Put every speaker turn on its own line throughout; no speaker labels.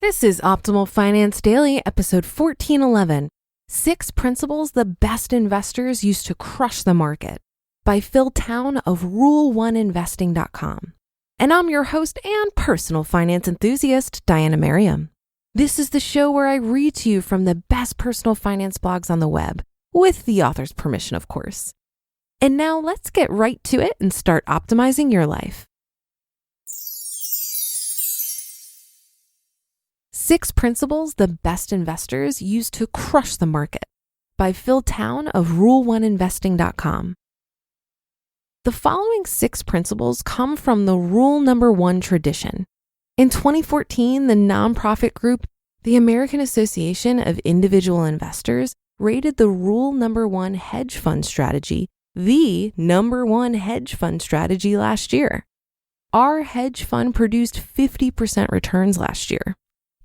This is Optimal Finance Daily, episode 1411, 6 Principles the Best Investors Use to Crush the Market, by Phil Town of Rule1Investing.com. And I'm your host and personal finance enthusiast, Diana Merriam. This is the show where I read to you from the best personal finance blogs on the web, with the author's permission, of course. And now let's get right to it and start optimizing your life. 6 Principles the Best Investors Use to Crush the Market, by Phil Town of Rule1Investing.com. The following 6 principles come from the Rule Number 1 tradition. In 2014, the nonprofit group, the American Association of Individual Investors, rated the Rule Number 1 hedge fund strategy the number 1 hedge fund strategy last year. Our hedge fund produced 50% returns last year.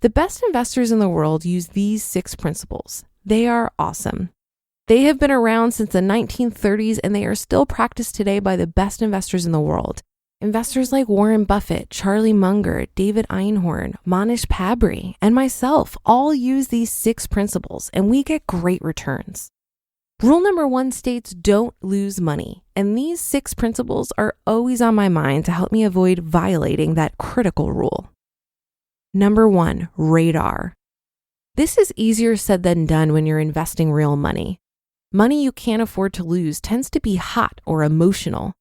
The best investors in the world use these 6 principles. They are awesome. They have been around since the 1930s and they are still practiced today by the best investors in the world. Investors like Warren Buffett, Charlie Munger, David Einhorn, Manish Pabri, and myself all use these 6 principles and we get great returns. Rule number 1 states don't lose money, and these 6 principles are always on my mind to help me avoid violating that critical rule. Number 1, radar. This is easier said than done when you're investing real money. Money you can't afford to lose tends to be hot or emotional.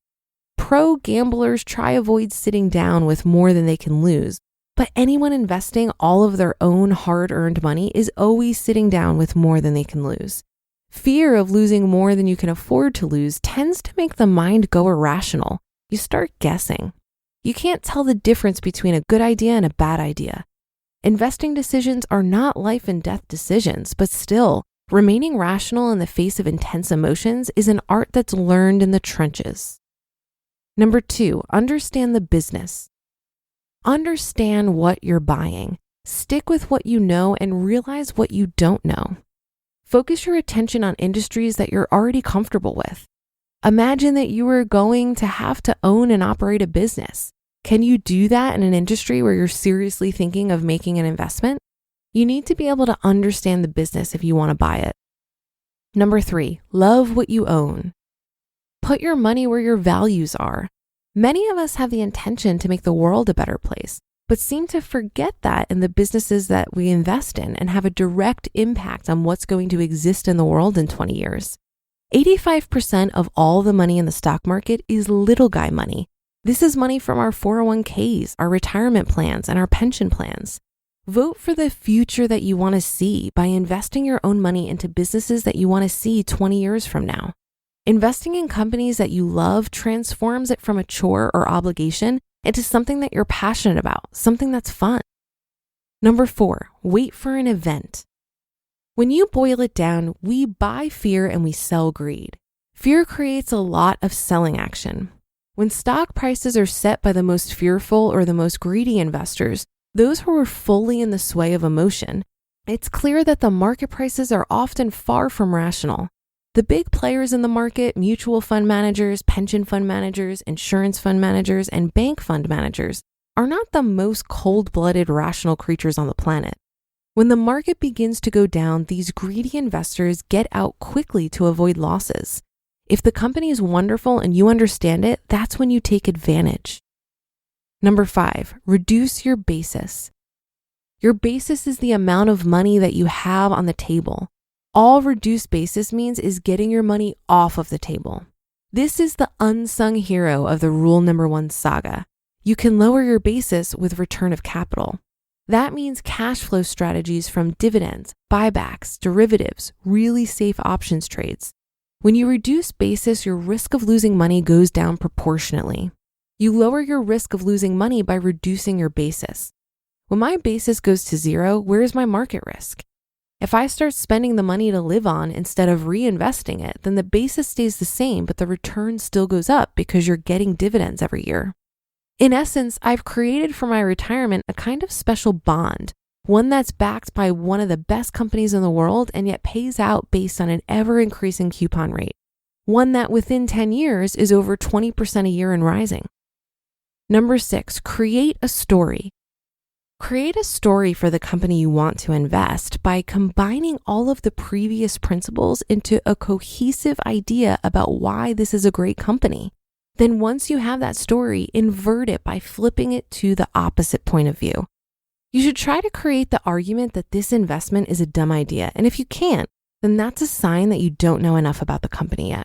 Pro gamblers try avoid sitting down with more than they can lose, but anyone investing all of their own hard-earned money is always sitting down with more than they can lose. Fear of losing more than you can afford to lose tends to make the mind go irrational. You start guessing. You can't tell the difference between a good idea and a bad idea. Investing decisions are not life and death decisions, but still, remaining rational in the face of intense emotions is an art that's learned in the trenches. Number 2, understand the business. Understand what you're buying. Stick with what you know and realize what you don't know. Focus your attention on industries that you're already comfortable with. Imagine that you are going to have to own and operate a business. Can you do that in an industry where you're seriously thinking of making an investment? You need to be able to understand the business if you want to buy it. Number 3, love what you own. Put your money where your values are. Many of us have the intention to make the world a better place, but seem to forget that in the businesses that we invest in and have a direct impact on what's going to exist in the world in 20 years. 85% of all the money in the stock market is little guy money. This is money from our 401ks, our retirement plans, and our pension plans. Vote for the future that you want to see by investing your own money into businesses that you want to see 20 years from now. Investing in companies that you love transforms it from a chore or obligation into something that you're passionate about, something that's fun. Number 4, wait for an event. When you boil it down, we buy fear and we sell greed. Fear creates a lot of selling action. When stock prices are set by the most fearful or the most greedy investors, those who are fully in the sway of emotion, it's clear that the market prices are often far from rational. The big players in the market, mutual fund managers, pension fund managers, insurance fund managers, and bank fund managers, are not the most cold-blooded rational creatures on the planet. When the market begins to go down, these greedy investors get out quickly to avoid losses. If the company is wonderful and you understand it, that's when you take advantage. Number 5, reduce your basis. Your basis is the amount of money that you have on the table. All reduced basis means is getting your money off of the table. This is the unsung hero of the Rule Number 1 saga. You can lower your basis with return of capital. That means cash flow strategies from dividends, buybacks, derivatives, really safe options trades. When you reduce basis, your risk of losing money goes down proportionately. You lower your risk of losing money by reducing your basis. When my basis goes to 0, where's my market risk? If I start spending the money to live on instead of reinvesting it, then the basis stays the same, but the return still goes up because you're getting dividends every year. In essence, I've created for my retirement a kind of special bond, one that's backed by one of the best companies in the world and yet pays out based on an ever-increasing coupon rate, one that within 10 years is over 20% a year and rising. Number 6, create a story. Create a story for the company you want to invest by combining all of the previous principles into a cohesive idea about why this is a great company. Then once you have that story, invert it by flipping it to the opposite point of view. You should try to create the argument that this investment is a dumb idea, and if you can't, then that's a sign that you don't know enough about the company yet.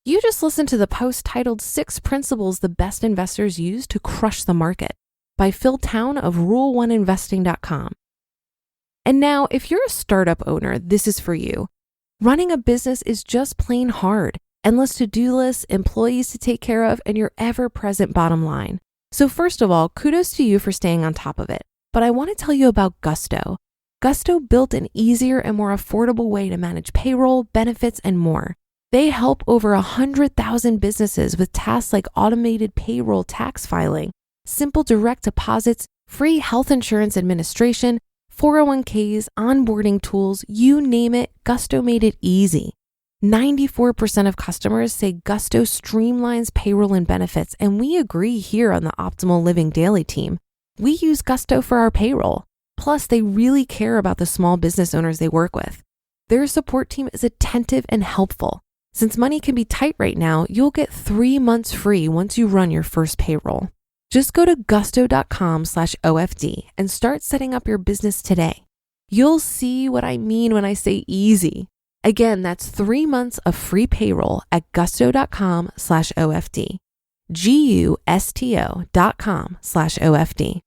You just listened to the post titled 6 Principles the Best Investors Use to Crush the Market by Phil Town of rule1investing.com. And now, if you're a startup owner, this is for you. Running a business is just plain hard. Endless to-do lists, employees to take care of, and your ever-present bottom line. So first of all, kudos to you for staying on top of it. But I want to tell you about Gusto. Gusto built an easier and more affordable way to manage payroll, benefits, and more. They help over 100,000 businesses with tasks like automated payroll tax filing, simple direct deposits, free health insurance administration, 401ks, onboarding tools, you name it, Gusto made it easy. 94% of customers say Gusto streamlines payroll and benefits, and we agree here on the Optimal Living Daily team. We use Gusto for our payroll. Plus, they really care about the small business owners they work with. Their support team is attentive and helpful. Since money can be tight right now, you'll get 3 months free once you run your first payroll. Just go to gusto.com/OFD and start setting up your business today. You'll see what I mean when I say easy. Again, that's 3 months of free payroll at gusto.com/OFD. gusto.com/OFD.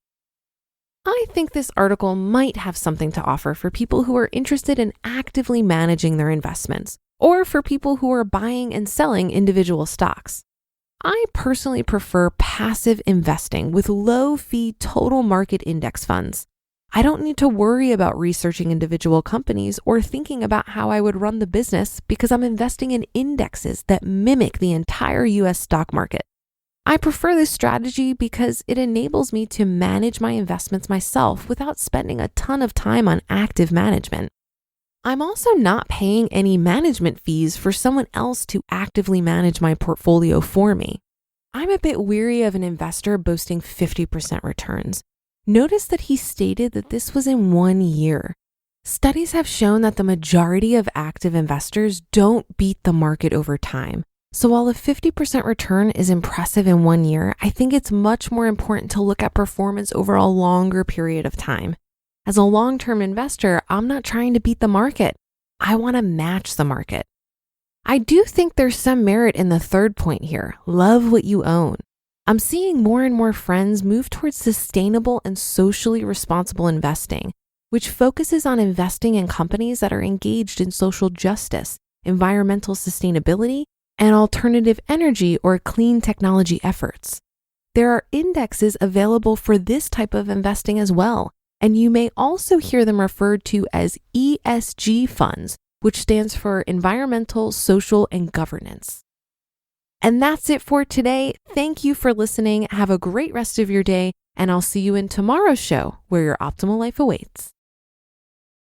I think this article might have something to offer for people who are interested in actively managing their investments, or for people who are buying and selling individual stocks. I personally prefer passive investing with low-fee total market index funds. I don't need to worry about researching individual companies or thinking about how I would run the business because I'm investing in indexes that mimic the entire US stock market. I prefer this strategy because it enables me to manage my investments myself without spending a ton of time on active management. I'm also not paying any management fees for someone else to actively manage my portfolio for me. I'm a bit weary of an investor boasting 50% returns. Notice that he stated that this was in 1 year. Studies have shown that the majority of active investors don't beat the market over time. So while a 50% return is impressive in 1 year, I think it's much more important to look at performance over a longer period of time. As a long-term investor, I'm not trying to beat the market. I want to match the market. I do think there's some merit in the third point here. Love what you own. I'm seeing more and more friends move towards sustainable and socially responsible investing, which focuses on investing in companies that are engaged in social justice, environmental sustainability, and alternative energy or clean technology efforts. There are indexes available for this type of investing as well, and you may also hear them referred to as ESG funds, which stands for Environmental, Social, and Governance. And that's it for today. Thank you for listening. Have a great rest of your day, and I'll see you in tomorrow's show where your optimal life awaits.